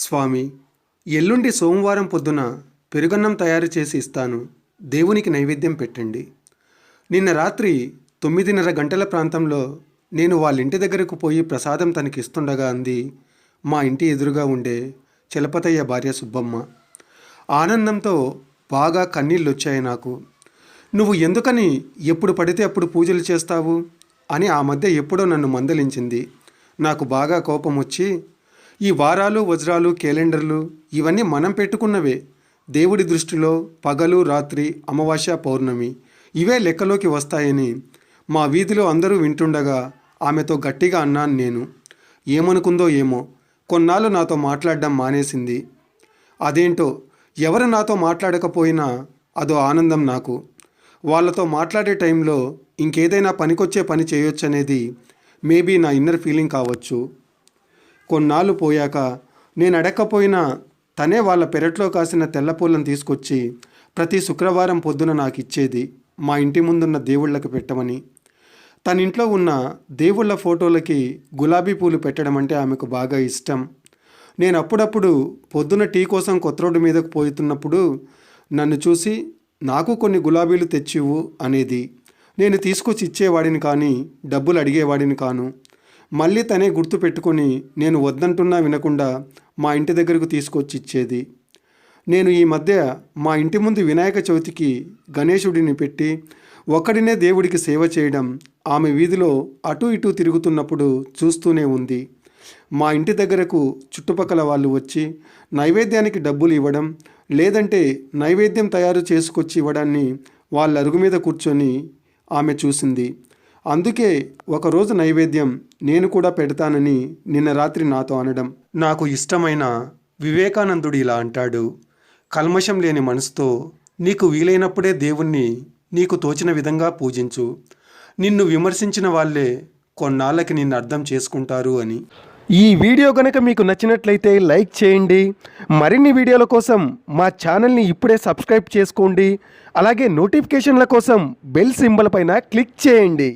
స్వామి, ఎల్లుండి సోమవారం పొద్దున పెరుగన్నం తయారు చేసి ఇస్తాను. దేవునికి నైవేద్యం పెట్టండి. నిన్న రాత్రి 9:30 గంటల ప్రాంతంలో నేను వాళ్ళింటి దగ్గరకు పోయి ప్రసాదం తనకిస్తుండగా అంది మా ఇంటి ఎదురుగా ఉండే చలపతయ్య భార్య సుబ్బమ్మ. ఆనందంతో బాగా కన్నీళ్ళొచ్చాయి నాకు. నువ్వు ఎందుకని ఎప్పుడు పడితే అప్పుడు పూజలు చేస్తావు అని ఆ మధ్య ఎప్పుడో నన్ను మందలించింది. నాకు బాగా కోపం వచ్చి, ఈ వారాలు వజ్రాలు క్యాలెండర్లు ఇవన్నీ మనం పెట్టుకున్నవే. దేవుడి దృష్టిలో పగలు రాత్రి అమావాస్య పౌర్ణమి ఇవే లెక్కలోకి వస్తాయని మా వీధిలో అందరూ వింటుండగా ఆమెతో గట్టిగా అన్నాను నేను. ఏమనుకుందో ఏమో, కొన్నాళ్ళు నాతో మాట్లాడడం మానేసింది. అదేంటో, ఎవరు నాతో మాట్లాడకపోయినా అదో ఆనందం నాకు. వాళ్ళతో మాట్లాడే టైంలో ఇంకేదైనా పనికొచ్చే పని చేయొచ్చనేది మేబీ నా ఇన్నర్ ఫీలింగ్ కావచ్చు. కొన్నాళ్ళు పోయాక నేను అడగకపోయినా తనే వాళ్ళ పెరట్లో కాసిన తెల్లపూలను తీసుకొచ్చి ప్రతి శుక్రవారం పొద్దున నాకు ఇచ్చేది, మా ఇంటి ముందున్న దేవుళ్ళకి పెట్టమని. తన ఇంట్లో ఉన్న దేవుళ్ళ ఫోటోలకి గులాబీ పూలు పెట్టడం అంటే ఆమెకు బాగా ఇష్టం. నేను అప్పుడప్పుడు పొద్దున టీ కోసం కొత్త రోడ్డు మీదకు పోతున్నప్పుడు నన్ను చూసి నాకు కొన్ని గులాబీలు తెచ్చివు అనేది. నేను తీసుకొచ్చి ఇచ్చేవాడిని కానీ డబ్బులు అడిగేవాడిని కాను. మళ్ళీ తనే గుర్తు పెట్టుకొని నేను వద్దంటున్నా వినకుండా మా ఇంటి దగ్గరకు తీసుకొచ్చి ఇచ్చేది. నేను ఈ మధ్య మా ఇంటి ముందు వినాయక చవితికి గణేశుడిని పెట్టి ఒక్కడినే దేవుడికి సేవ చేయడం ఆమె వీధిలో అటు ఇటు తిరుగుతున్నప్పుడు చూస్తూనే ఉంది. మా ఇంటి దగ్గరకు చుట్టుపక్కల వాళ్ళు వచ్చి నైవేద్యానికి డబ్బులు ఇవ్వడం, లేదంటే నైవేద్యం తయారు చేసుకొచ్చి ఇవ్వడాన్ని వాళ్ళ అరుగు మీద కూర్చొని ఆమె చూసింది. అందుకే ఒకరోజు నైవేద్యం నేను కూడా పెడతానని నిన్న రాత్రి నాతో అనడం. నాకు ఇష్టమైన వివేకానందుడు ఇలా అంటాడు, కల్మషం లేని మనసుతో నీకు వీలైనప్పుడే దేవుణ్ణి నీకు తోచిన విధంగా పూజించు. నిన్ను విమర్శించిన వాళ్ళే కొన్నాళ్ళకి నిన్ను అర్థం చేసుకుంటారు అని. ఈ వీడియో కనుక మీకు నచ్చినట్లయితే లైక్ చేయండి. మరిన్ని వీడియోల కోసం మా ఛానల్ని ఇప్పుడే సబ్స్క్రైబ్ చేసుకోండి. అలాగే నోటిఫికేషన్ల కోసం బెల్ సింబల్ పైన క్లిక్ చేయండి.